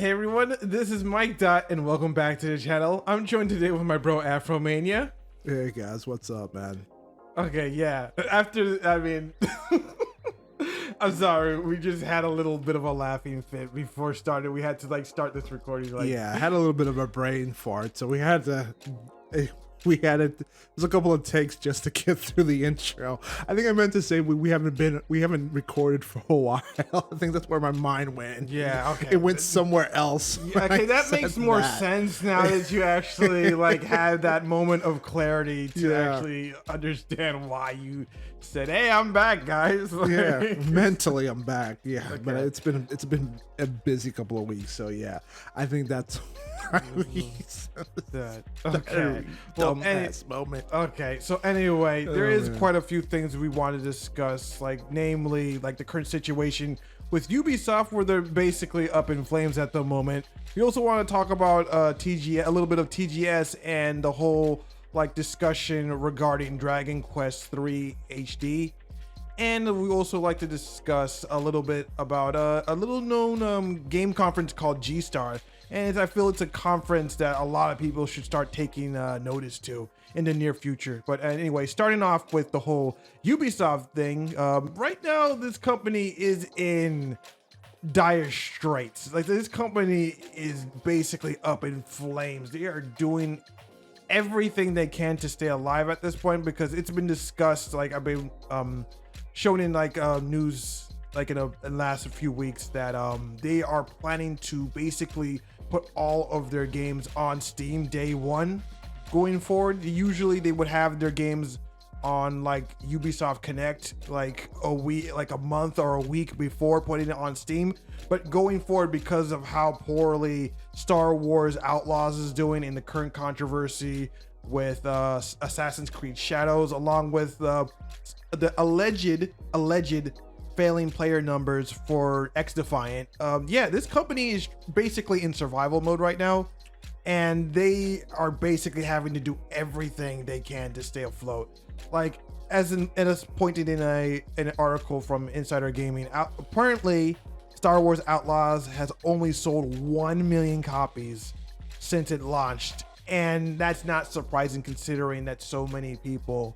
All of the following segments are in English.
Hey everyone, this is Mikedot and welcome back to the channel. I'm joined today with my bro Afromania. Hey guys, what's up, man? Okay, yeah. I'm sorry, we just had a little bit of a laughing fit before started. We had to start this recording Yeah, I had a little bit of a brain fart, so we had to. There's a couple of takes just to get through the intro. I think I meant to say we haven't recorded for a while. I think that's where my mind went. Yeah, okay. It went somewhere else. Yeah, okay, that makes more sense now that you actually had that moment of clarity to actually understand why you said, "Hey, I'm back, guys." Yeah, mentally I'm back. Yeah, Okay. but it's been a busy couple of weeks, so yeah, I think that's why we That. Okay. Well, moment. Okay, so anyway, there is man. quite a few things we want to discuss, namely the current situation with Ubisoft, where they're basically up in flames at the moment. We also want to talk about a little bit of TGS and the whole discussion regarding Dragon Quest 3 HD. And we also like to discuss a little bit about a little known game conference called G-Star. And I feel it's a conference that a lot of people should start taking notice to in the near future. But anyway, starting off with the whole Ubisoft thing, right now this company is in dire straits. This company is basically up in flames. They are doing everything they can to stay alive at this point because it's been discussed. I've been shown in news in the last few weeks that they are planning to basically put all of their games on Steam day one going forward. Usually they would have their games on Ubisoft Connect a month or a week before putting it on Steam, but going forward, because of how poorly Star Wars Outlaws is doing in the current controversy with Assassin's Creed Shadows, along with the alleged failing player numbers for X-Defiant. This company is basically in survival mode right now, and they are basically having to do everything they can to stay afloat. As pointed in an article from Insider Gaming, apparently Star Wars Outlaws has only sold 1 million copies since it launched, and that's not surprising considering that so many people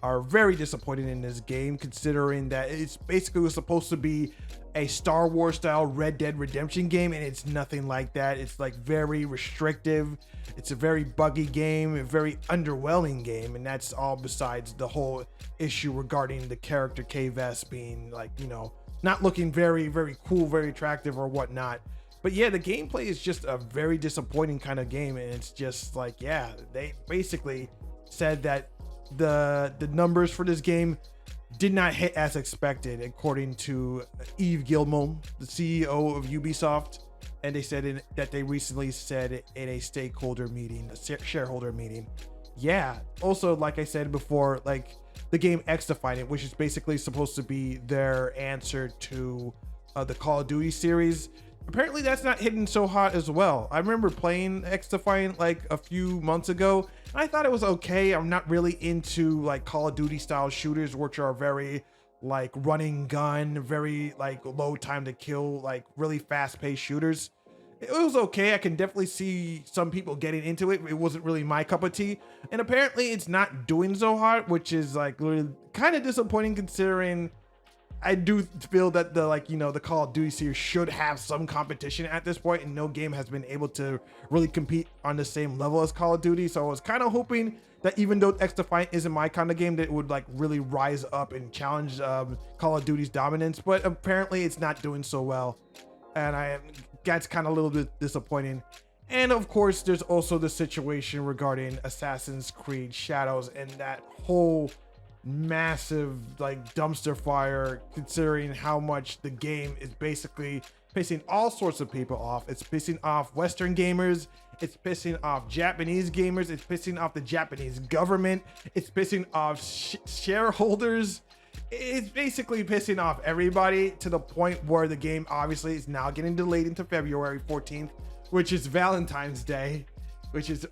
are very disappointed in this game, considering that it's basically was supposed to be a Star Wars style Red Dead Redemption game, and it's nothing like that. It's very restrictive. It's a very buggy game, a very underwhelming game, and that's all besides the whole issue regarding the character K-Vest being not looking very, very cool, very attractive or whatnot. But yeah, the gameplay is just a very disappointing kind of game, and it's just they basically said that the numbers for this game did not hit as expected, according to Yves Guillemot, the CEO of Ubisoft. And they said that they recently said in a stakeholder meeting, a shareholder meeting. Yeah. Also, like I said before, the game X-Defiant, which is basically supposed to be their answer to the Call of Duty series, apparently that's not hitting so hot as well. I remember playing X-Defiant a few months ago, and I thought it was okay. I'm not really into Call of Duty style shooters, which are very running gun, very low time to kill, really fast paced shooters. It was okay. I can definitely see some people getting into it. It wasn't really my cup of tea, and apparently it's not doing so hot, which is really kind of disappointing considering I do feel that the Call of Duty series should have some competition at this point, and no game has been able to really compete on the same level as Call of Duty. So I was kind of hoping that even though X-Defiant isn't my kind of game, that it would really rise up and challenge Call of Duty's dominance. But apparently it's not doing so well, and that's kind of a little bit disappointing. And of course, there's also the situation regarding Assassin's Creed Shadows and that whole massive dumpster fire, considering how much the game is basically pissing all sorts of people off. It's pissing off Western gamers, it's pissing off Japanese gamers, it's pissing off the Japanese government, it's pissing off shareholders. It's basically pissing off everybody, to the point where the game obviously is now getting delayed into February 14th, which is Valentine's Day, which is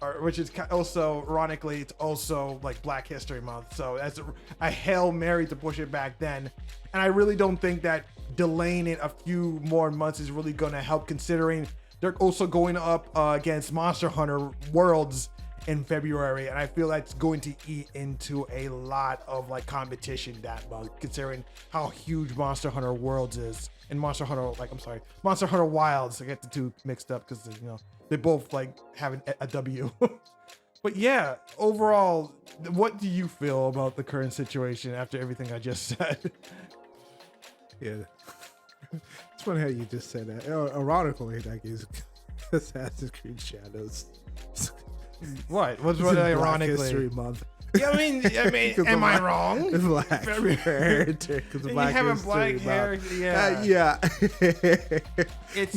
also, ironically, it's also Black History Month. So that's a Hail Mary to push it back then. And I really don't think that delaying it a few more months is really going to help, considering They're also going up against Monster Hunter Worlds in February, and I feel that's going to eat into a lot of like competition that month, considering how huge Monster Hunter Worlds is and Monster Hunter Wilds. I get the two mixed up because they both like having a W. But yeah, overall, what do you feel about the current situation after everything I just said? Yeah, it's funny how you just said that. Ironically, that is Assassin's Creed Shadows. What? What's It's in Black ironically? History Month. Yeah, I mean, am I wrong? Black hair, because You have a black hair, yeah. Yeah. It's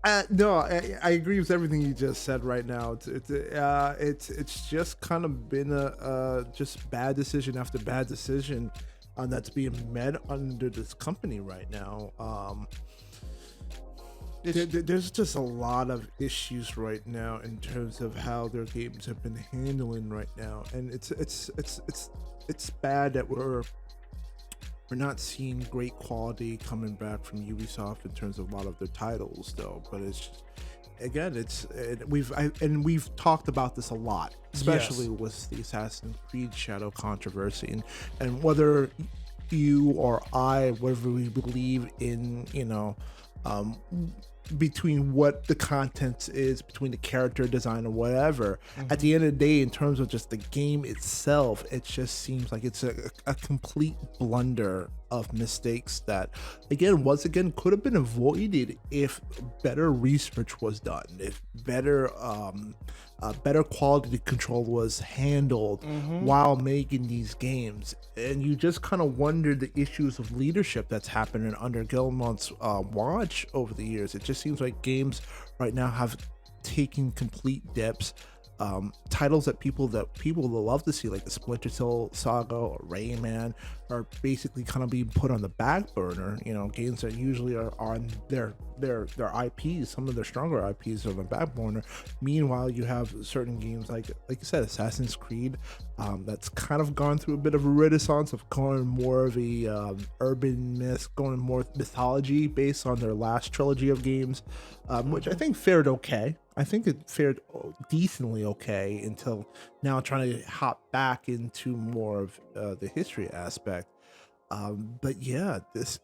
I agree with everything you just said right now. It's just kind of been a just bad decision after bad decision that's being met under this company right now. There's just a lot of issues right now in terms of how their games have been handling right now, and it's bad that we're not seeing great quality coming back from Ubisoft in terms of a lot of their titles, though. But it's just, again, we've talked about this a lot, especially with the Assassin's Creed Shadow controversy, and whether you or I, whether we believe in between what the content is, between the character design or whatever, at the end of the day, in terms of just the game itself, it just seems like it's a complete blunder of mistakes that once again could have been avoided if better research was done, if better quality control was handled while making these games. And you just kind of wonder the issues of leadership that's happening under Guillemot's watch over the years. It just seems like games right now have taken complete dips. Titles that people will love to see, like the Splinter Cell saga or Rayman, are basically kind of being put on the back burner. Games that usually are on their IPs, some of their stronger IPs are on the back burner. Meanwhile, you have certain games like you said, Assassin's Creed, that's kind of gone through a bit of a renaissance of going more of a urban myth, going more mythology based on their last trilogy of games, which I think fared okay. I think it fared decently okay until now, trying to hop back into more of the history aspect. But yeah, this,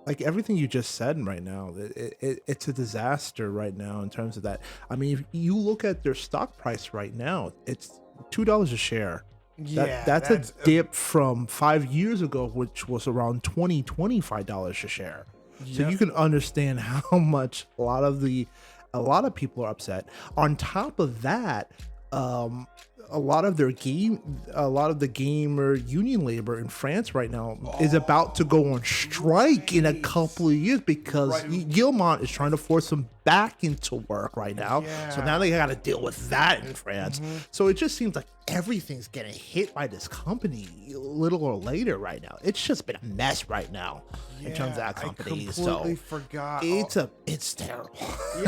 like everything you just said right now, it's a disaster right now in terms of that. I mean, if you look at their stock price right now, it's $2 a share. Yeah, that's a dip from 5 years ago, which was around $25 a share. Yep. So you can understand how much a lot of people are upset. On top of that, a lot of the gamer union labor in France right now is about to go on strike in a couple of years because Guillemot is trying to force them back into work right now. So now they got to deal with that in France. So it just seems like everything's getting hit by this company little or later right now. It's just been a mess right now in terms of that company. I completely forgot. It's terrible.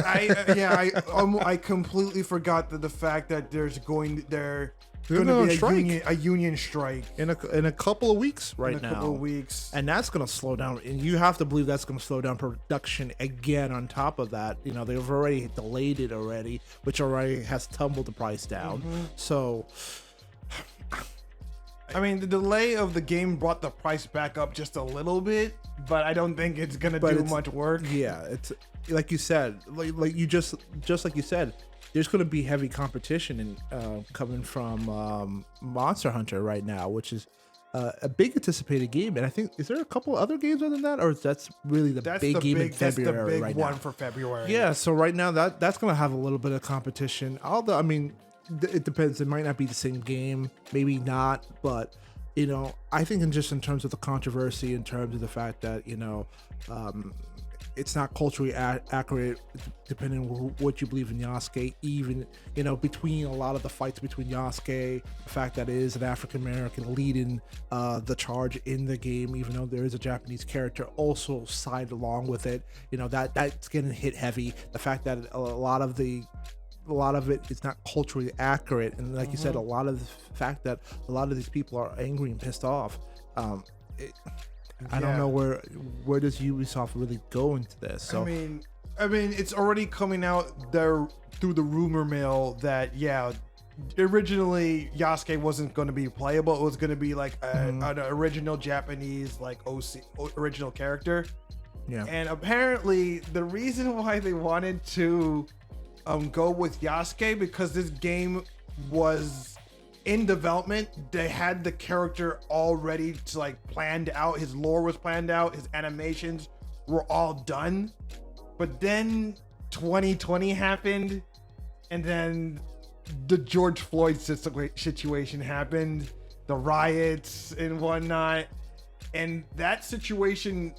I completely forgot the fact that they're going to be a union strike in a couple of weeks now. Couple of weeks. And that's going to slow down, and you have to believe that's going to slow down production again. On top of that, they've already delayed it already, which already has tumbled the price down. So I mean, the delay of the game brought the price back up just a little bit, but I don't think it's gonna do much work. Yeah, it's like you said, like you just like you said, there's going to be heavy competition coming from Monster Hunter right now, which is a big anticipated game. And I think, is there a couple other games other than that, or that's really the big game in February? That's the big right one now for February. Yeah, so right now that's going to have a little bit of competition. Although, I mean, it depends. It might not be the same game, maybe not, but I think in terms of the controversy, in terms of the fact that it's not culturally accurate, depending on what you believe in Yasuke. Even between a lot of the fights between Yasuke, the fact that it is an African American leading the charge in the game, even though there is a Japanese character also side along with it, that's getting hit heavy. The fact that a lot of it is not culturally accurate, and like you said, a lot of the fact that a lot of these people are angry and pissed off. I don't know where does Ubisoft really go into this. So I mean, it's already coming out there through the rumor mill that originally Yasuke wasn't going to be playable. It was going to be like an original Japanese like original character. Yeah. And apparently the reason why they wanted to go with Yasuke, because this game was in development. They had the character already to like planned out. His lore was planned out. His animations were all done. But then 2020 happened, and then the George Floyd situation happened, the riots and whatnot. And that situation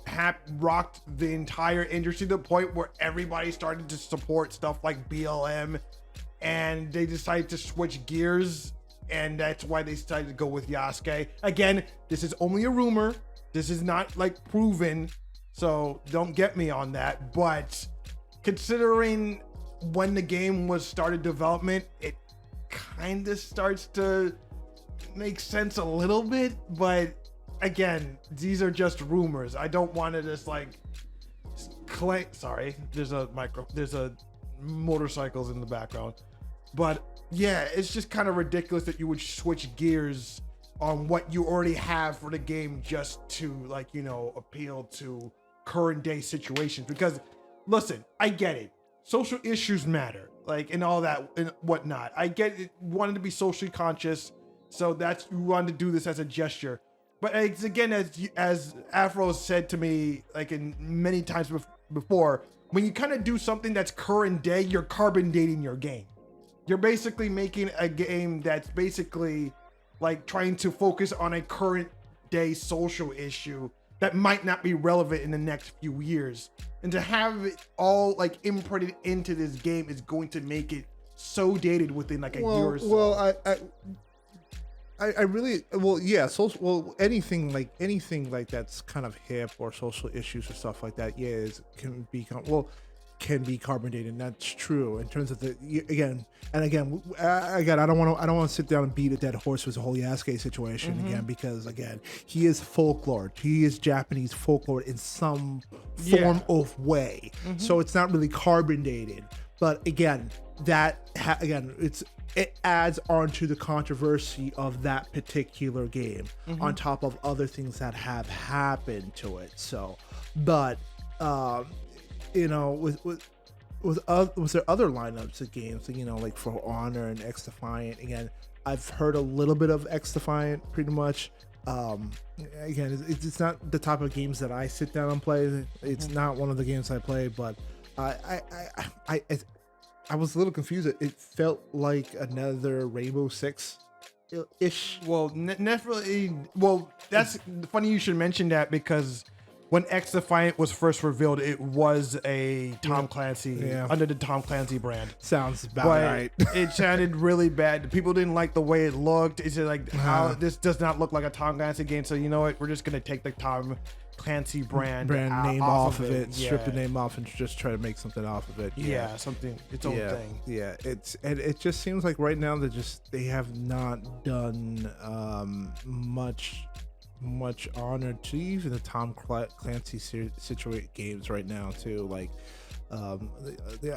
rocked the entire industry to the point where everybody started to support stuff like BLM, and they decided to switch gears, and that's why they decided to go with Yasuke. Again, this is only a rumor. This is not like proven, so don't get me on that. But considering when the game was started development, it kind of starts to make sense a little bit, but again, these are just rumors. I don't want to just like claim. Sorry, there's a motorcycles in the background, but yeah, it's just kind of ridiculous that you would switch gears on what you already have for the game just to like, appeal to current day situations. Because listen, I get it. Social issues matter, like, and all that and whatnot. I get it. Wanted to be socially conscious, so you wanted to do this as a gesture. But it's, again, as Afro said to me, like in many times before, when you kind of do something that's current day, you're carbon dating your game. You're basically making a game that's basically like trying to focus on a current day social issue that might not be relevant in the next few years. And to have it all like imprinted into this game is going to make it so dated within like a year or so. Well, I really, anything like that's kind of hip or social issues or stuff like that, can be carbon dated. And that's true in terms of again, I don't want to sit down and beat a dead horse with the whole Yasuke situation again, because again, he is folklore. He is Japanese folklore in some form of way. So it's not really carbon dated. But again, it adds on to the controversy of that particular game on top of other things that have happened to it. So, but was there other lineups of games, like For Honor and X Defiant? Again, I've heard a little bit of X Defiant, pretty much. Again, it's not the type of games that I sit down and play. It's not one of the games I play, but I was a little confused. It felt like another Rainbow Six ish. Well, definitely. Well, that's funny you should mention that, because when X Defiant was first revealed, it was a Tom Clancy under the Tom Clancy brand. Sounds about right. It sounded really bad. People didn't like the way it looked. It's just like, how this does not look like a Tom Clancy game. So you know what? We're just gonna take the Tom Clancy brand name off of it, strip the name off, and just try to make something off of it. Something its own thing. It just seems like right now they have not done much honor to even the Tom Clancy situate games right now too. Like I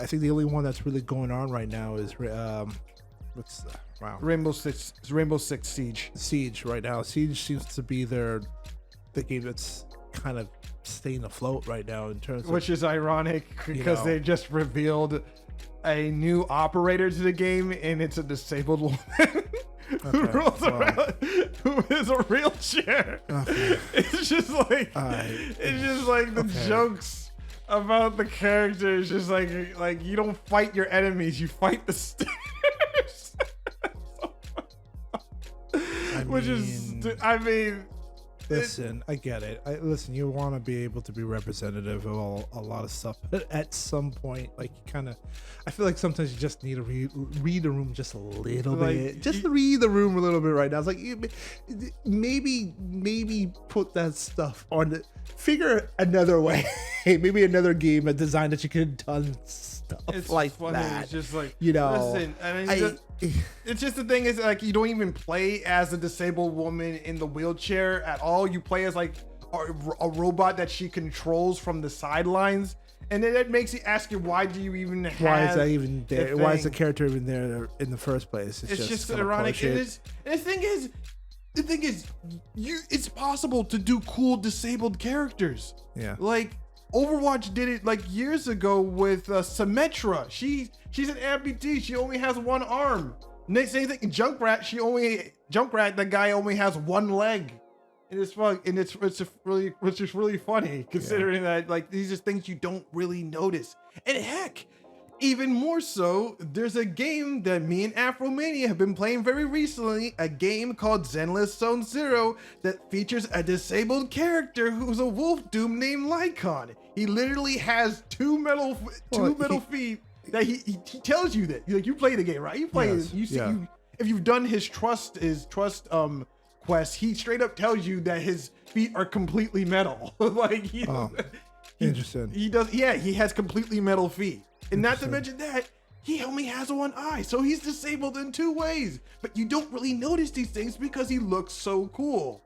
think the only one that's really going on right now is Rainbow Six Siege right now. Siege seems to be the game that's kind of staying afloat right now in terms of, which is ironic because they just revealed a new operator to the game, and it's a disabled woman who rolls around, who is a wheelchair. It's just like the jokes about the character is just like you don't fight your enemies, you fight the stairs. Listen, I get it. Listen, you want to be able to be representative of a lot of stuff, but at some point, like, I feel like sometimes you just need to read the room just a little bit. Just read the room a little bit right now. It's like, maybe put that stuff on. Figure another way. Maybe another game, a design that you could have done stuff like funny. That. It's just like, listen, it's just the thing is, like, you don't even play as a disabled woman in the wheelchair at all. You play as like a robot that she controls from the sidelines, and then it makes you ask you, why do you even have? Why is that even there? Why is the thing? character even there in the first place? It's just kinda ironic. bullshit. It is. And the thing is, it's possible to do cool disabled characters. Yeah. Like Overwatch did it like years ago with Symmetra. She's an amputee. She only has one arm. Next same thing, Junkrat. Junkrat. The guy only has one leg. And it's fun, and it's just really funny considering that like these are things you don't really notice. And heck, even more so, there's a game that me and Afromania have been playing very recently, a game called Zenless Zone Zero that features a disabled character who's a wolf doom named Lycon. He literally has two metal feet that he tells you that. Like, you play the game, right? You play it, you see if you've done his trust quest, he straight up tells you that his feet are completely metal. Like interesting. He has completely metal feet. And not to mention that, he only has one eye, so he's disabled in two ways. But you don't really notice these things because he looks so cool.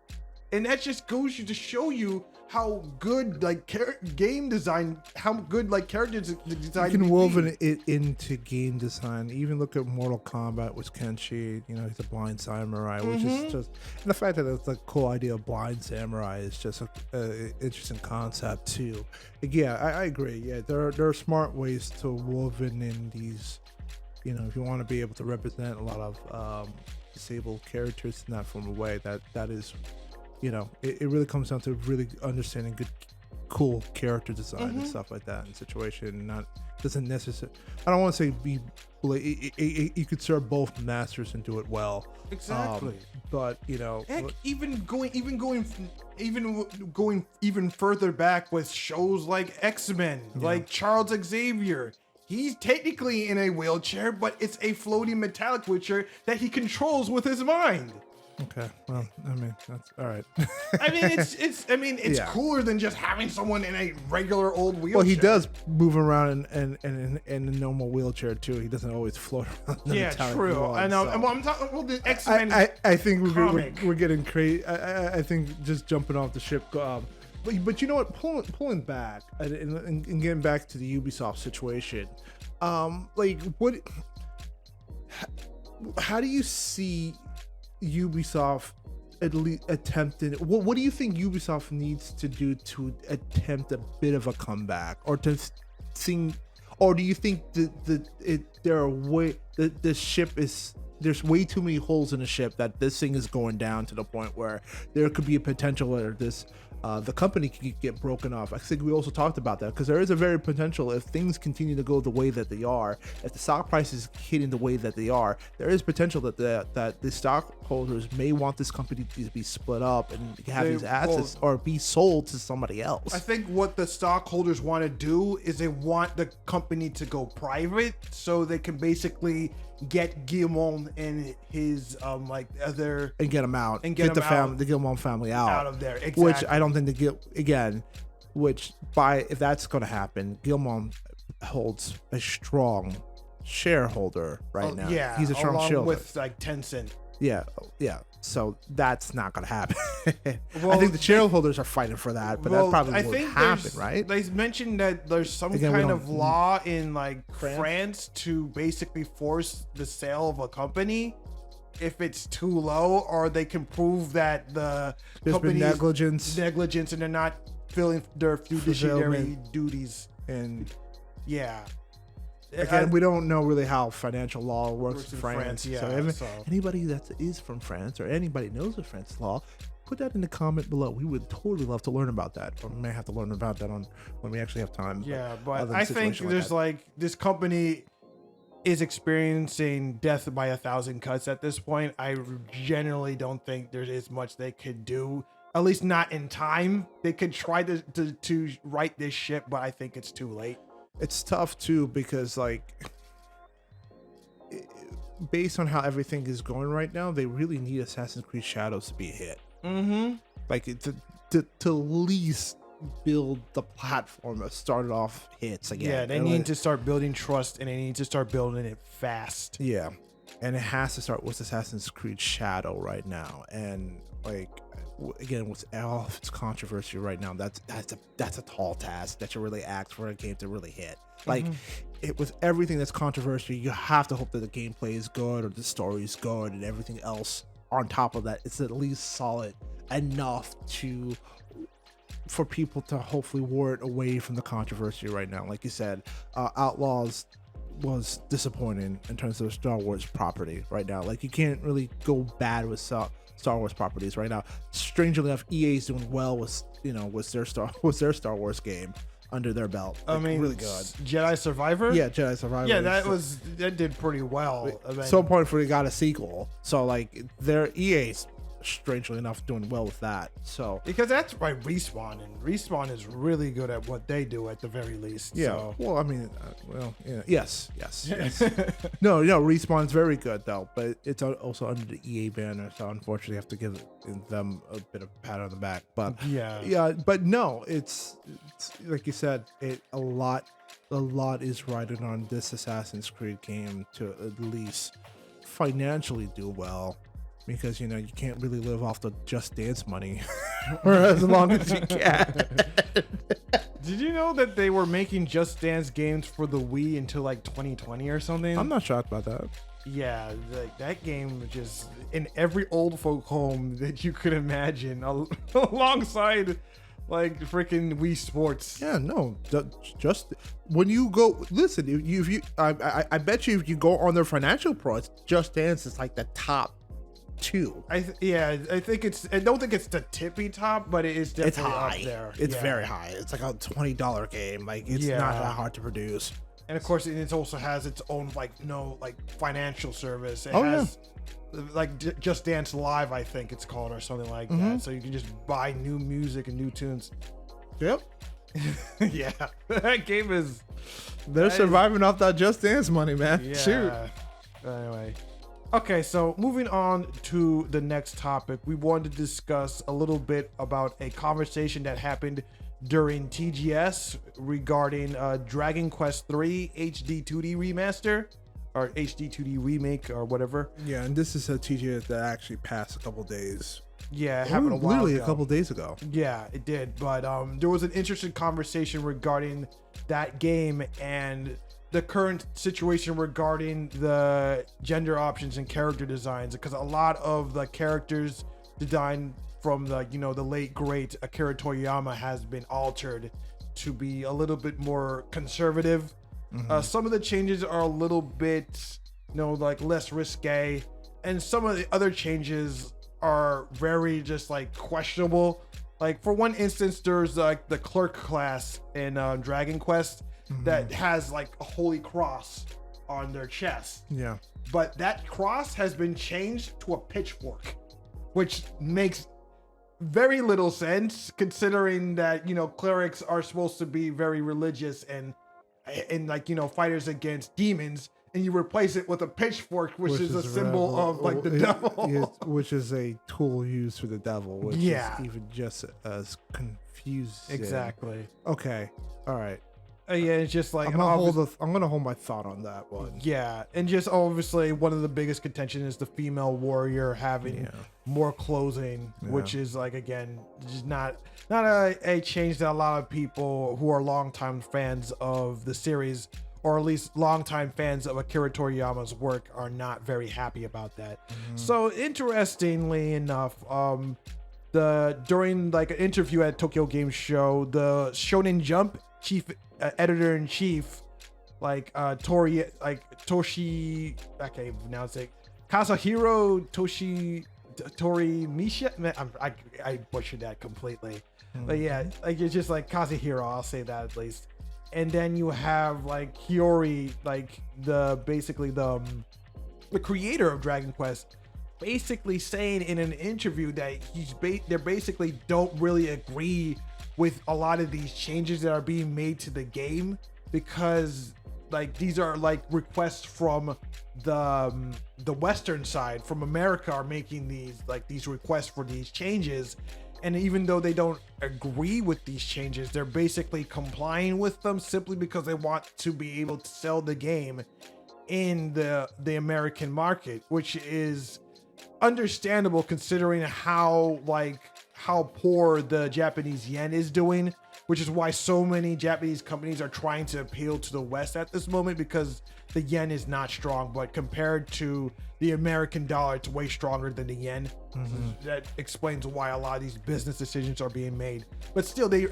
And that just goes to show you how good game design, how good character design. You can woven it into game design. Even look at Mortal Kombat with Kenshi. You know, he's a blind samurai, which is just, and the fact that it's a cool idea of blind samurai is just an interesting concept too. Yeah, I agree. Yeah, there are smart ways to woven in these. You know, if you want to be able to represent a lot of disabled characters in that form of way, that is. You know, it really comes down to really understanding good, cool character design and stuff like that in situation. Doesn't necessarily. I don't want to say you could serve both masters and do it well. Exactly. But you know, heck, even going further back with shows like X-Men, like Charles Xavier. He's technically in a wheelchair, but it's a floating metallic wheelchair that he controls with his mind. Okay, well, I mean, that's all right. It's cooler than just having someone in a regular old wheelchair. Well, he does move around in a normal wheelchair too. He doesn't always float around. Yeah, true. One, I know. So. And I'm talking. Well, the X-Men. I think we're getting crazy. I think just jumping off the ship. But you know what? Pulling back and getting back to the Ubisoft situation. What? How do you see Ubisoft at least attempting? What do you think Ubisoft needs to do to attempt a bit of a comeback, or to sing, or do you think there's way too many holes in the ship that this thing is going down to the point where there could be a potential where the company could get broken off? I think we also talked about that because there is a very potential if things continue to go the way that they are, if the stock price is hitting the way that they are, there is potential that the stockholders may want this company to be split up and have these assets or be sold to somebody else. I think what the stockholders want to do is they want the company to go private so they can basically get Guillemot and his other and get them out and get the Guillemot family out of there. Exactly. Which I don't think if that's going to happen, Guillemot holds a strong shareholder now. Yeah, he's a strong shareholder with Tencent. Yeah. So that's not going to happen. Well, I think the shareholders are fighting for that, but that probably won't happen, right? They mentioned that there's some kind of law in France to basically force the sale of a company if it's too low, or they can prove that there's been negligence and they're not filling their fiduciary duties. And again, we don't know really how financial law works in France. So anybody that is from France or anybody knows of French law, put that in the comment below. We would totally love to learn about that, or we may have to learn about that when we actually have time. Yeah, but I think there's this company is experiencing death by 1,000 cuts at this point. I generally don't think there is much they could do, at least not in time. They could try to right this ship, but I think it's too late. It's tough too because based on how everything is going right now, they really need Assassin's Creed Shadows to be a hit. To at least build the platform that started off hits again. Yeah, they need to start building trust, and they need to start building it fast. Yeah. and it has to start with Assassin's Creed Shadow right now. And like again, with all of its controversy right now, that's a tall task that you really ask for a game to really hit. Like it with everything that's controversial, you have to hope that the gameplay is good or the story is good and everything else on top of that it's at least solid enough for people to hopefully ward away from the controversy right now. Like you said, Outlaws was disappointing in terms of Star Wars property right now. Like you can't really go bad with Star Wars properties right now. Strangely enough, EA is doing well with their Star Wars game under their belt. Like, I mean, really good. Jedi Survivor. Yeah, Jedi Survivor. Yeah, that did pretty well. I mean, so point for they got a sequel. So like their EA's strangely enough doing well with that. So because that's by Respawn, and Respawn is really good at what they do at the very least. yeah. So. Well, I mean, yeah. Yes. no, Respawn's very good though, but it's also under the EA banner, so unfortunately, I have to give them a bit of a pat on the back. But yeah. But no, it's like you said, a lot is riding on this Assassin's Creed game to at least financially do well. Because you can't really live off the Just Dance money for as long as you can. Did you know that they were making Just Dance games for the Wii until like 2020 or something? I'm not shocked about that. Yeah, that game was just in every old folk home that you could imagine, alongside like freaking Wii Sports. Yeah, no, just when you go listen, if you, I bet you if you go on their financial pros, Just Dance is like the top 2. I think it's. I don't think it's the tippy top, but it is definitely high. up there. It's very high. It's like a $20 game. Like it's not that hard to produce. And of course, it also has its own financial service. It has like Just Dance Live, I think it's called, or something like that. So you can just buy new music and new tunes. Yep. Yeah, that game is. They're surviving off that Just Dance money, man. Yeah. Shoot. Anyway. Okay, so moving on to the next topic, we wanted to discuss a little bit about a conversation that happened during TGS regarding Dragon Quest III HD 2D remaster, or HD 2D remake, or whatever. Yeah, and this is a TGS that actually passed a couple days. Yeah, it happened a while literally ago. a couple days ago. Yeah, it did. But there was an interesting conversation regarding that game and the current situation regarding the gender options and character designs, because a lot of the characters designed from the the late great Akira Toriyama has been altered to be a little bit more conservative. Some of the changes are a little bit less risque, and some of the other changes are very just questionable. Like for one instance, there's like the clerk class in Dragon Quest that has like a holy cross on their chest. Yeah. But that cross has been changed to a pitchfork, which makes very little sense considering that, clerics are supposed to be very religious and fighters against demons, and you replace it with a pitchfork, which is a symbol of the devil. Which is a tool used for the devil, which is even just as confusing. Exactly. Okay. All right. Yeah, it's just like I'm gonna hold my thought on that one. Yeah, and just obviously one of the biggest contention is the female warrior having more clothing, which is again just not a change that a lot of people who are longtime fans of the series, or at least longtime fans of Akira Toriyama's work, are not very happy about that. So interestingly enough, during an interview at Tokyo Game Show, the Shonen Jump chief editor-in-chief Toshi, I can't even pronounce it, Kazuhiro Torimisha. I butchered that completely. But yeah, it's just Kazuhiro, I'll say that at least. And then you have Hiyori, the creator of Dragon Quest, basically saying in an interview that they basically don't really agree with a lot of these changes that are being made to the game, because these are requests from the Western side, from America, are making these requests for these changes, and even though they don't agree with these changes, they're basically complying with them simply because they want to be able to sell the game. in the American market, which is understandable considering how poor the Japanese yen is doing, which is why so many Japanese companies are trying to appeal to the West at this moment, because the yen is not strong. But compared to the American dollar, it's way stronger than the yen. That explains why a lot of these business decisions are being made. But still, they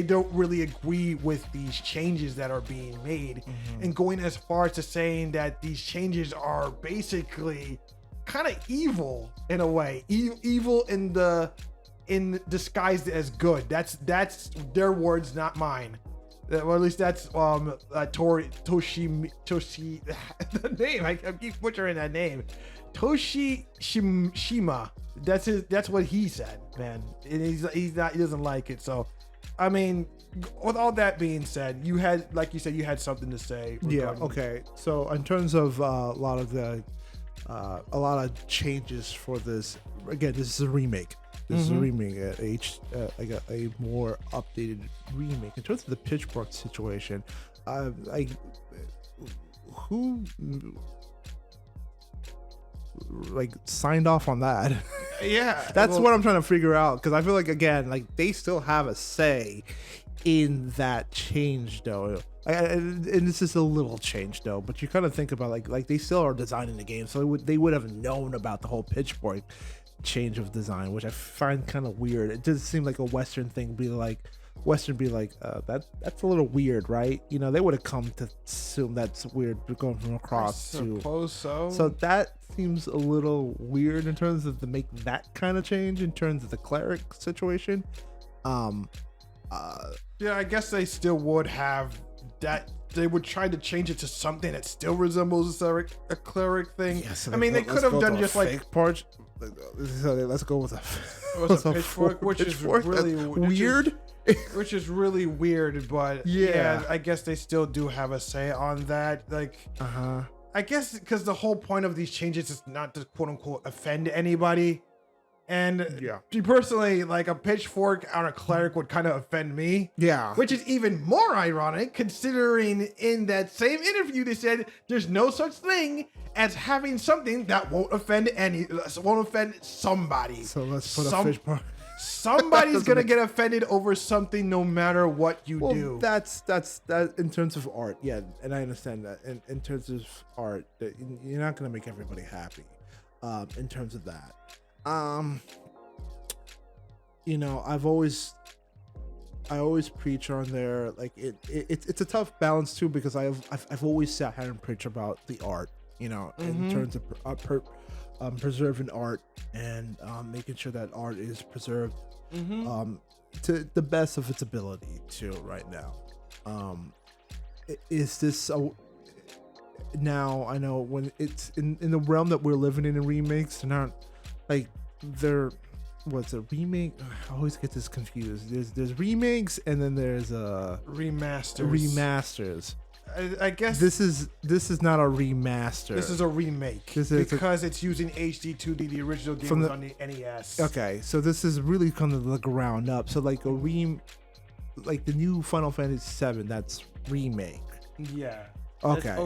don't really agree with these changes that are being made, and going as far as to saying that these changes are basically kind of evil in a way, evil in disguised as good. That's their words, not mine. Or at least that's Toshi the name. I keep butchering that name. Toshi Shima. That's what he said, man. And he doesn't like it. So, I mean, with all that being said, you had, like you said, you had something to say. Yeah. Okay. So in terms of a lot of changes for this, again, this is a remake. This is a remake, a more updated remake. In terms of the Pitchfork situation, who signed off on that? Yeah, That's what I'm trying to figure out, because I feel like, again, they still have a say in that change, though. And this is a little change, though, but you kind of think about like they still are designing the game, so they would have known about the whole Pitchfork change of design, which I find kind of weird. It doesn't seem like a Western thing. That's a little weird, right? You know, they would have come to assume that's weird going from across I to. Suppose so. So that seems a little weird in terms of to make that kind of change in terms of the cleric situation. Yeah, I guess they still would have that. They would try to change it to something that still resembles a cleric thing. Yeah, so I mean, they could have done just like part. So let's go with a pitchfork, which is really weird. Which is really weird, but yeah, I guess they still do have a say on that. Like, I guess because the whole point of these changes is not to quote unquote offend anybody. And personally, like a pitchfork on a cleric would kind of offend me. Yeah. Which is even more ironic considering in that same interview they said there's no such thing as having something that won't offend somebody. So let's put a pitchfork. Somebody's gonna get offended over something no matter what you do. That's that in terms of art, yeah, and I understand that. In terms of art, that you're not gonna make everybody happy. In terms of that. You know, I always preach on there, like it's a tough balance too, because I've always sat here and preach about the art, you know, in terms of preserving art and making sure that art is preserved to the best of its ability too right now. Is this now I know when it's in the realm that we're living in remakes, they're not like what's a remake? I always get this confused. There's remakes and then there's remasters. I guess this is not a remaster. This is a remake because it's using HD2D, the original game was on the NES. Okay, so this is really kind of the ground up. So like like the new Final Fantasy VII, that's remake. Yeah. Okay,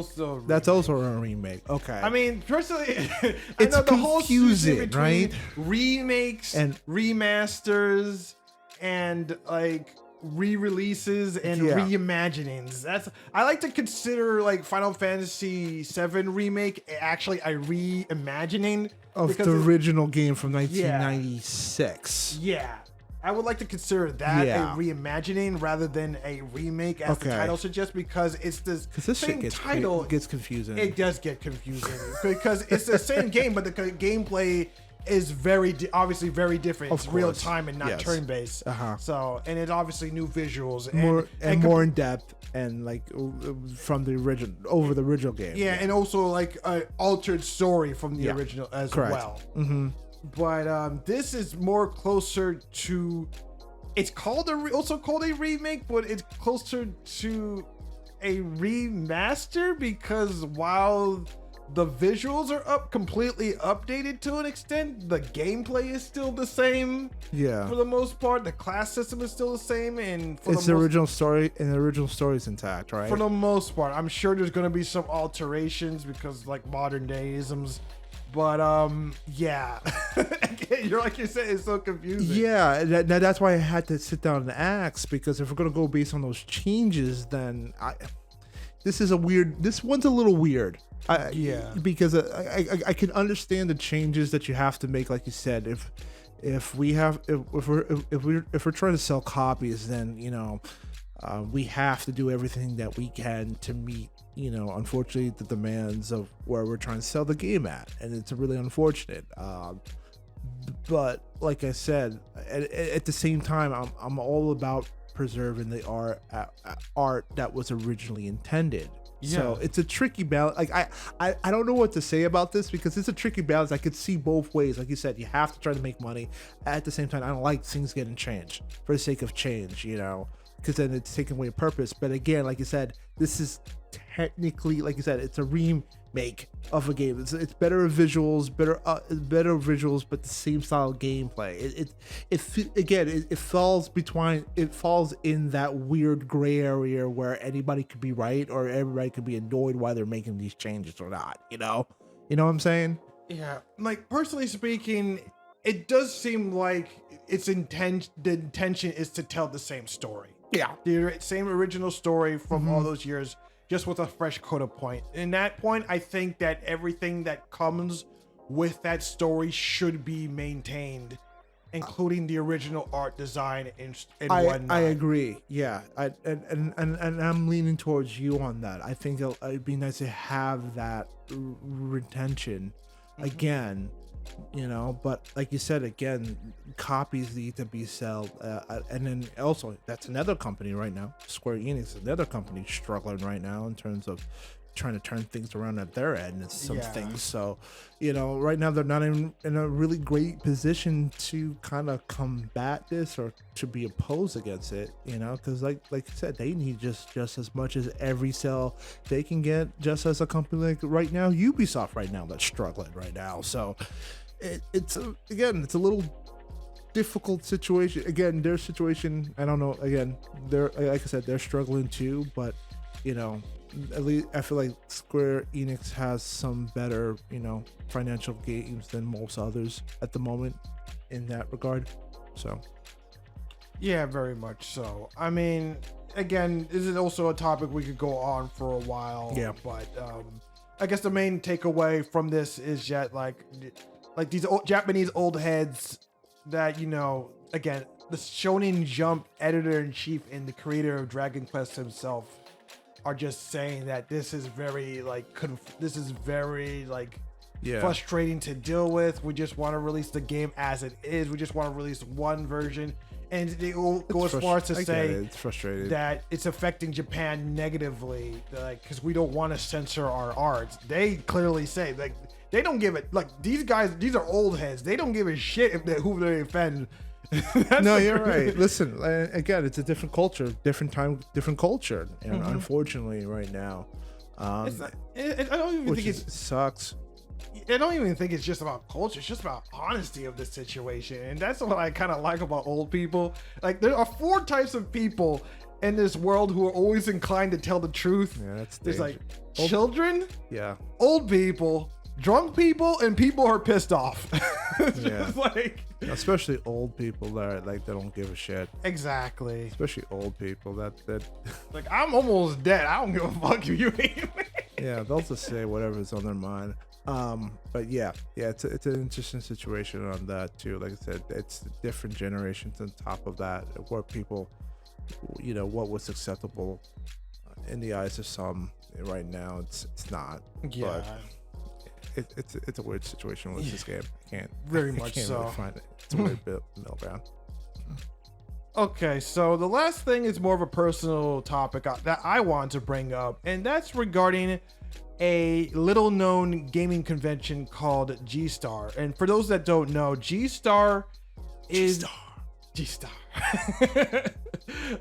that's also a remake. Okay, I mean, personally, it's I know the confusing, whole right? Remakes and remasters and like re-releases and reimaginings. I like to consider like Final Fantasy VII Remake actually a reimagining of the original game from 1996. Yeah. I would like to consider that a reimagining rather than a remake, as the title suggests, because it's the same title. It gets confusing. It does get confusing because it's the same game, but the gameplay is obviously very different. It's real time and not turn based. So, and it's obviously new visuals and more in depth and like from the original game. Yeah, and also like an altered story from the original as well. But this is more closer to. It's also called a remake, but it's closer to a remaster because while The visuals are completely updated to an extent. The gameplay is still the same. Yeah. For the most part, the class system is still the same, and for It's the original story, and the original story is intact, right? For the most part, I'm sure there's gonna be some alterations because like modern dayisms, but yeah, you're like you said, it's so confusing. Yeah, that's why I had to sit down and ask, because if we're gonna go based on those changes, then this one's a little weird. Because I can understand the changes that you have to make, like you said. If we're trying to sell copies, then we have to do everything that we can to meet, unfortunately, the demands of where we're trying to sell the game at, and it's really unfortunate. But like I said, at the same time, I'm all about preserving the art that was originally intended. Yeah. So it's a tricky balance. Like I don't know what to say about this, because it's a tricky balance. I could see both ways. Like you said, you have to try to make money. At the same time, I don't like things getting changed for the sake of change, because then it's taking away purpose. But again, like you said, this is technically, like you said, it's a remake of a game. It's better visuals, but the same style of gameplay. It falls in that weird gray area where anybody could be right or everybody could be annoyed why they're making these changes or not. You know what I'm saying? Yeah, like personally speaking, it does seem like the intention is to tell the same story. Yeah, the same original story from all those years, just with a fresh coat of point. In that point, I think that everything that comes with that story should be maintained, including the original art design and whatnot. I agree. Yeah, and I'm leaning towards you on that. I think it'd be nice to have that retention again. But like you said, again, copies need to be sold, and then also that's another company right now. Square Enix is another company struggling right now in terms of trying to turn things around at their end and some things. So, right now they're not in a really great position to kind of combat this or to be opposed against it. Because like you said, they need just as much as every sale they can get, just as a company like right now, Ubisoft right now, that's struggling right now. So it's a little difficult situation. Again, their situation, I don't know. Again, they're, like I said, they're struggling too, but at least I feel like Square Enix has some better, financial games than most others at the moment in that regard. So, yeah, very much so. I mean, again, this is also a topic we could go on for a while. Yeah. But I guess the main takeaway from this is that like these Japanese old heads that, again, the Shonen Jump editor-in-chief and the creator of Dragon Quest himself are just saying that this is very frustrating to deal with. We just want to release the game as it is. We just want to release one version, and they will go as far as to say it's frustrating that it's affecting Japan negatively, because we don't want to censor our art. They clearly say they don't give it. Like these guys, these are old heads. They don't give a shit who they offend. No, you're right. Listen, again, it's a different culture, different time, different culture, and unfortunately, right now, I don't even think it sucks. I don't even think it's just about culture. It's just about honesty of the situation, and that's what I kind of like about old people. Like there are 4 types of people in this world who are always inclined to tell the truth. Yeah, that's there's like children, old people, drunk people, and people who are pissed off. Just like, especially old people that don't give a shit. Exactly. Especially old people that like, I'm almost dead. I don't give a fuck if you hate me. Yeah, they'll just say whatever's on their mind. But yeah, it's an interesting situation on that too. Like I said, it's different generations on top of that, where people, what was acceptable in the eyes of some right now, it's not. Yeah. But it's a weird situation with this game. I can't really find it. It's a weird middle ground. Okay, so the last thing is more of a personal topic that I want to bring up, and that's regarding a little known gaming convention called G-Star. And for those that don't know, G-Star is G-Star.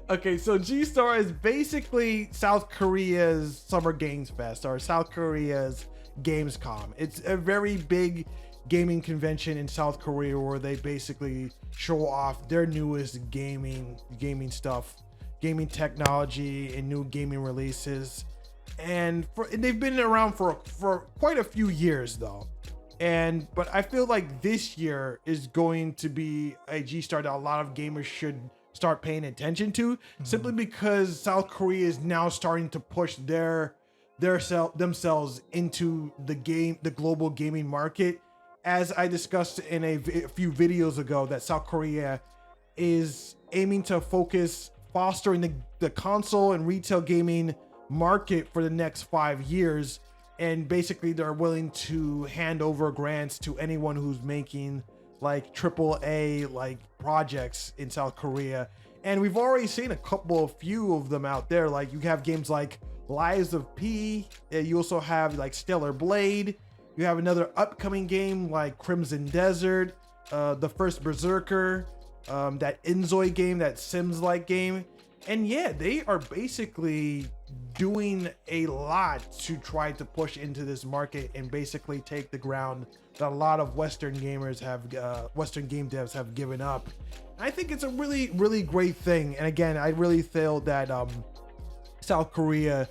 Okay, so G-Star is basically South Korea's Summer Games Fest, or South Korea's Gamescom. It's a very big gaming convention in South Korea where they basically show off their newest gaming stuff, gaming technology, and new gaming releases. And they've been around for quite a few years though. But I feel like this year is going to be a G-Star that a lot of gamers should start paying attention to, simply because South Korea is now starting to push themselves into the global gaming market. As I discussed in a few videos ago, that South Korea is aiming to focus fostering the console and retail gaming market for the next 5 years. And basically they're willing to hand over grants to anyone who's making like AAA like projects in South Korea. And we've already seen a few of them out there. Like you have games like Lies of P. You also have like Stellar Blade. You have another upcoming game like Crimson Desert, the first Berserker, that Inzoi game, that Sims-like game. And yeah, they are basically doing a lot to try to push into this market and basically take the ground that a lot of Western gamers have, Western game devs have given up. I think it's a really, really great thing. And again, I really feel that South Korea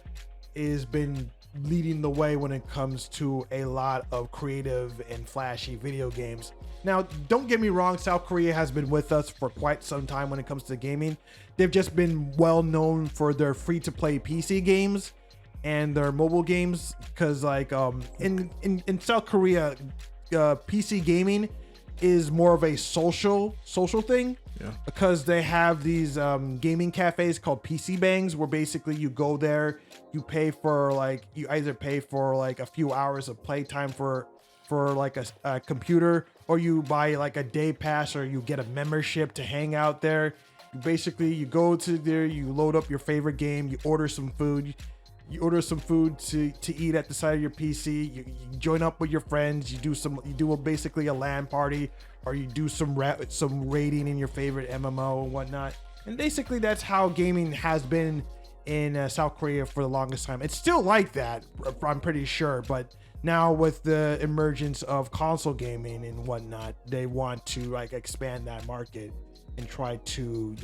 has been leading the way when it comes to a lot of creative and flashy video games. Now, don't get me wrong, South Korea has been with us for quite some time when it comes to gaming. They've just been well known for their free-to-play PC games and their mobile games, because like in South Korea, PC gaming is more of a social thing. Yeah. Because they have these gaming cafes called PC Bangs, where basically you go there, you either pay for like a few hours of playtime for like a computer, or you buy like a day pass, or you get a membership to hang out there. You go to there, you load up your favorite game, you order some food, to eat at the side of your PC. You join up with your friends, you do basically a LAN party, or you do some raiding in your favorite MMO and whatnot. And basically that's how gaming has been in South Korea for the longest time. It's still like that, I'm pretty sure, but now with the emergence of console gaming and whatnot, they want to like expand that market and try to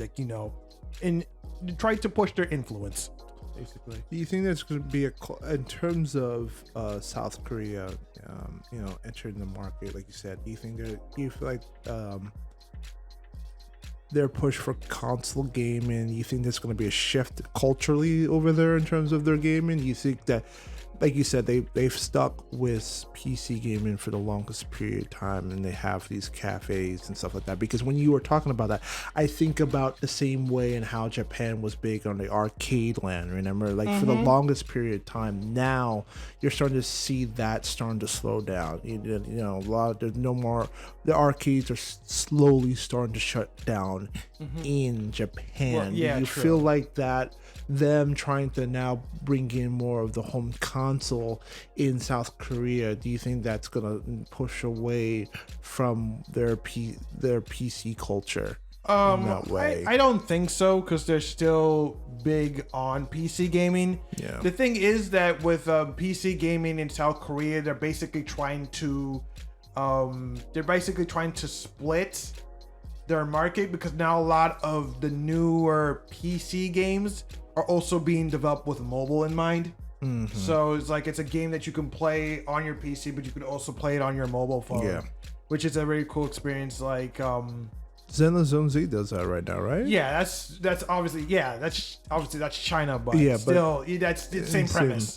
try to push their influence, basically. Do you think there's going to be in terms of South Korea, entering the market, like you said? Do you feel like their push for console gaming? You think there's going to be a shift culturally over there in terms of their gaming? You think that, like you said, they've stuck with PC gaming for the longest period of time, and they have these cafes and stuff like that? Because when you were talking about that, I think about the same way in how Japan was big on the arcade land. Remember, like for the longest period of time. Now you're starting to see that starting to slow down. There's no more. The arcades are slowly starting to shut down in Japan. Well, yeah, Do you true. feel like that? Them trying to now bring in more of the home console in South Korea, do you think that's gonna push away from their PC culture in that way? I don't think so, because they're still big on PC gaming. Yeah. The thing is that with PC gaming in South Korea, they're basically trying to split their market, because now a lot of the newer PC games are also being developed with mobile in mind. So it's a game that you can play on your PC, but you can also play it on your mobile phone, which is a very cool experience. Like Zenless Zone Z does that right now, right? Yeah, that's obviously that's China, but still that's the same premise.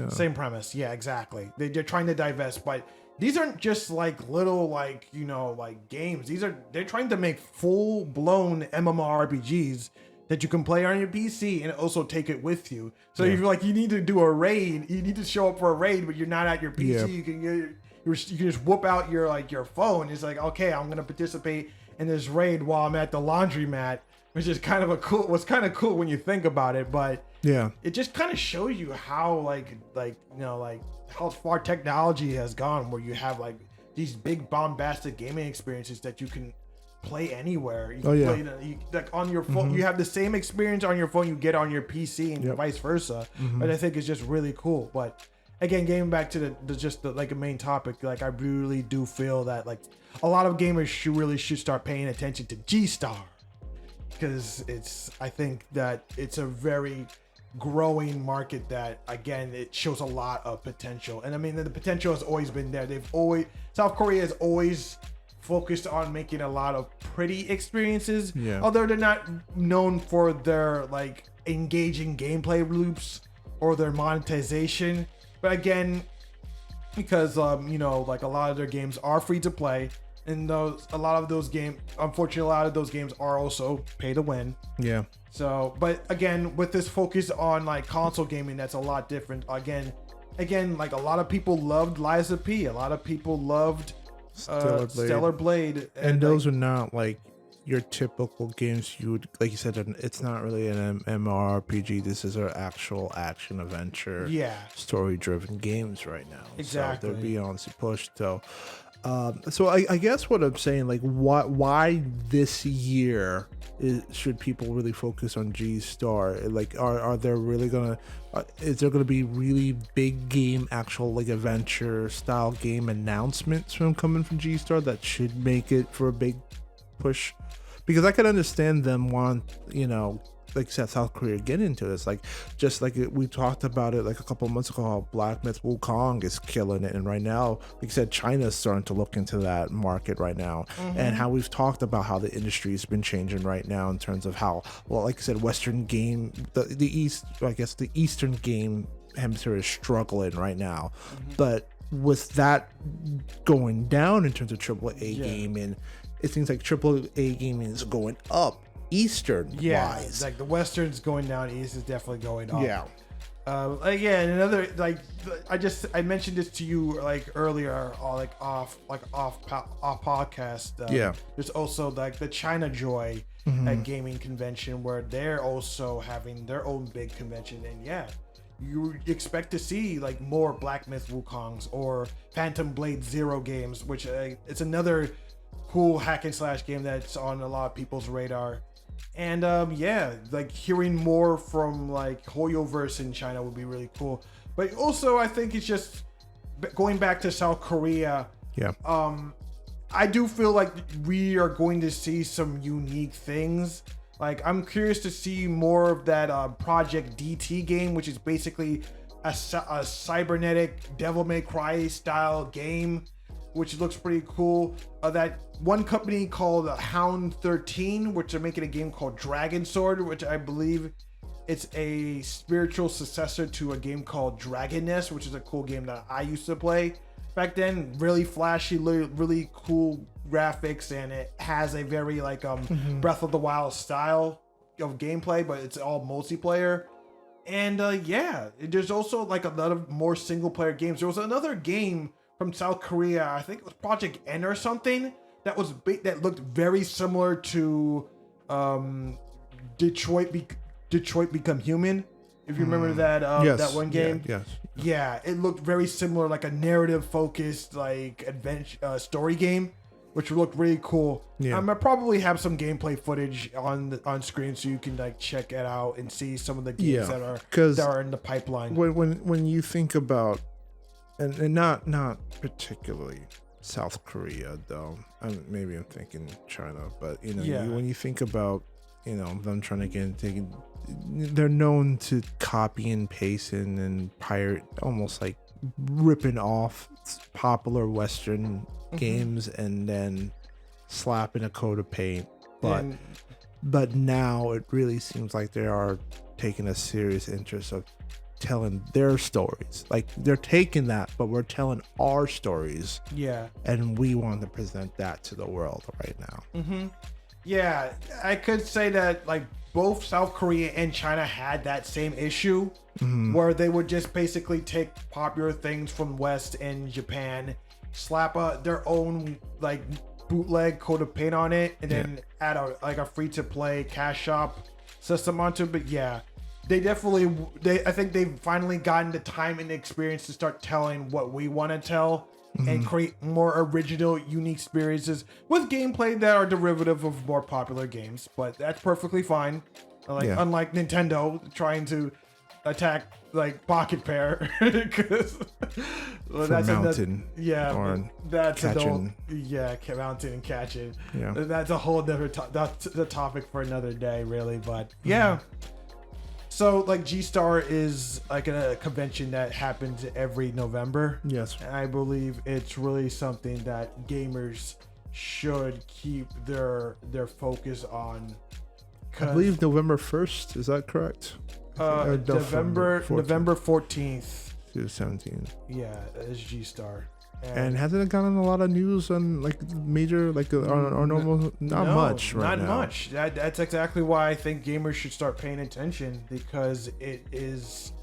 Same premise. Yeah, exactly. They're trying to divest, but these aren't just like little games. They're trying to make full blown MMORPGs that you can play on your PC and also take it with you. So if you're like, you need to do a raid, you need to show up for a raid, but you're not at your PC, you can just whoop out your phone. It's like, okay, I'm gonna participate in this raid while I'm at the laundromat, which is kind of was kind of cool when you think about it. But yeah, it just kind of shows you how how far technology has gone, where you have like these big bombastic gaming experiences that you can play anywhere. You can play, like on your phone, you have the same experience on your phone you get on your PC, and vice versa. But I think it's just really cool. But again, getting back to the like a main topic, like I really do feel that like a lot of gamers should start paying attention to G-Star, because I think that it's a very growing market that, again, it shows a lot of potential. And I mean, the potential has always been there. South Korea has always focused on making a lot of pretty experiences, although they're not known for their like engaging gameplay loops or their monetization. But again, because like a lot of their games are free to play, and a lot of those games are also pay to win. Yeah. So, but again, with this focus on like console gaming, that's a lot different. Again, like a lot of people loved Liza P. A lot of people loved Stellar Blade. And those are not like your typical games you would, like you said, it's not really an MMORPG. This is our actual action adventure, story-driven games right now. Exactly. So they're being honestly pushed. So I guess what I'm saying, like, why this year should people really focus on G-Star? Like, are there really gonna is there gonna be really big game, actual like adventure style game announcements coming from G-Star that should make it for a big push? Because I could understand them like you said, South Korea get into this, like just like we talked about it like a couple of months ago, how Black Myth Wukong is killing it, and right now, like you said, China's starting to look into that market right now, and how we've talked about how the industry has been changing right now in terms of how, well, like I said, Western game, the Eastern game hemisphere is struggling right now, but with that going down in terms of AAA gaming, it seems like AAA gaming is going up. Eastern wise, like the Western's going down, East is definitely going up. Yeah. Another, like, I mentioned this to you like earlier, like off podcast. There's also like the China Joy at gaming convention, where they're also having their own big convention, and you expect to see like more Black Myth Wukongs or Phantom Blade Zero games, which it's another cool hack and slash game that's on a lot of people's radar. And like hearing more from like Hoyoverse in China would be really cool. But also, I think it's just going back to South Korea. I do feel like we are going to see some unique things. Like, I'm curious to see more of that Project DT game, which is basically a cybernetic Devil May Cry style game, which looks pretty cool. That one company called Hound 13, which are making a game called Dragon Sword, which I believe it's a spiritual successor to a game called Dragon Nest, which is a cool game that I used to play back then. Really flashy, really cool graphics, and it has a very like Breath of the Wild style of gameplay, but it's all multiplayer. And there's also like a lot of more single player games. There was another game from South Korea, I think it was Project N or something, that looked very similar to Detroit Become Human. If you remember that that one game, it looked very similar, like a narrative focused like adventure story game, which looked really cool. I probably have some gameplay footage on screen, so you can like check it out and see some of the games that are in the pipeline. When you think about, and not particularly South Korea though, maybe I'm thinking China, but when you think about them trying to get they're known to copy and pasting and pirate, almost like ripping off popular Western games and then slapping a coat of paint. But now it really seems like they are taking a serious interest of telling their stories. Like, they're taking that, but we're telling our stories. And we want to present that to the world right now. I could say that like both South Korea and China had that same issue, where they would just basically take popular things from West and Japan, slap their own like bootleg coat of paint on it, and then add a free to play cash shop system onto it. But I think they've finally gotten the time and the experience to start telling what we want to tell and create more original, unique experiences with gameplay that are derivative of more popular games. But that's perfectly fine. Unlike Nintendo trying to attack like Pocket Pair. 'Cause, well, For mountain. Yeah, or that's catching. mountain and catching. Yeah. That's a whole other that's the topic for another day, really. But yeah. So like G-Star is like a convention that happens every November. Yes. And I believe it's really something that gamers should keep their focus on. I believe November 1st. Is that correct? November 14th to 17th. Yeah, is G-Star. And hasn't it gotten a lot of news on like major, like our normal? Not much right now. Not much. That's exactly why I think gamers should start paying attention, because it is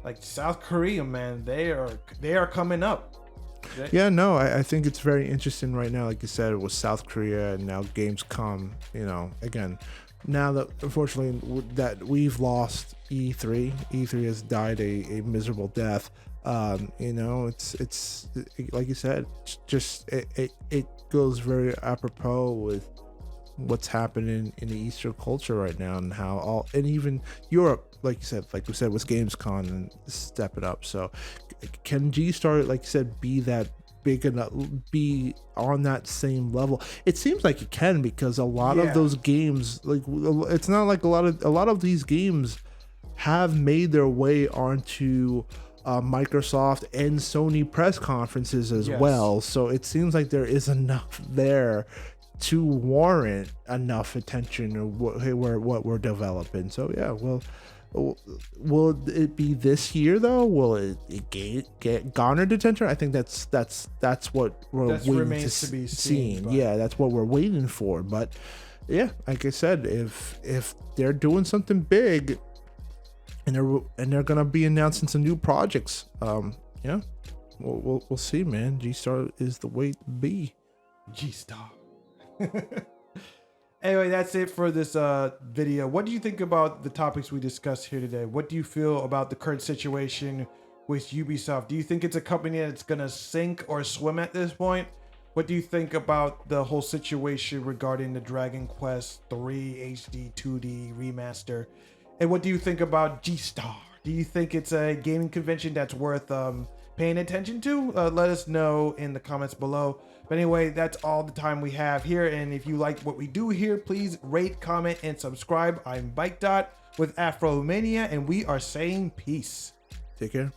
like South Korea, man. They are coming up. Yeah, no, I think it's very interesting right now. Like you said, it was South Korea, and now Gamescom. You know, again, now that unfortunately that we've lost E3, E3 has died a miserable death. You know, it's like you said, just it goes very apropos with what's happening in the Eastern culture right now, and how and even Europe, like we said, with Gamescom and step it up. So can G-Star, like you said, be that big enough, be on that same level? It seems like it can, because a lot of those games, like it's not like a lot of these games have made their way onto Microsoft and Sony press conferences as well. So it seems like there is enough there to warrant enough attention of what we're developing. So yeah, well, will it be this year though? Will it get garnered attention? I think that's what we're waiting to be seen. Yeah, that's what we're waiting for. But yeah, like I said, if they're doing something big, and they're gonna be announcing some new projects. Yeah, we'll see, man. G-Star is the way to be. G-Star. Anyway, that's it for this video. What do you think about the topics we discussed here today? What do you feel about the current situation with Ubisoft? Do you think it's a company that's gonna sink or swim at this point? What do you think about the whole situation regarding the Dragon Quest 3 HD 2D remaster? And what do you think about G-Star? Do you think it's a gaming convention that's worth paying attention to? Let us know in the comments below. But anyway, that's all the time we have here. And if you like what we do here, please rate, comment, and subscribe. I'm Mikedot with Afromania, and we are saying peace. Take care.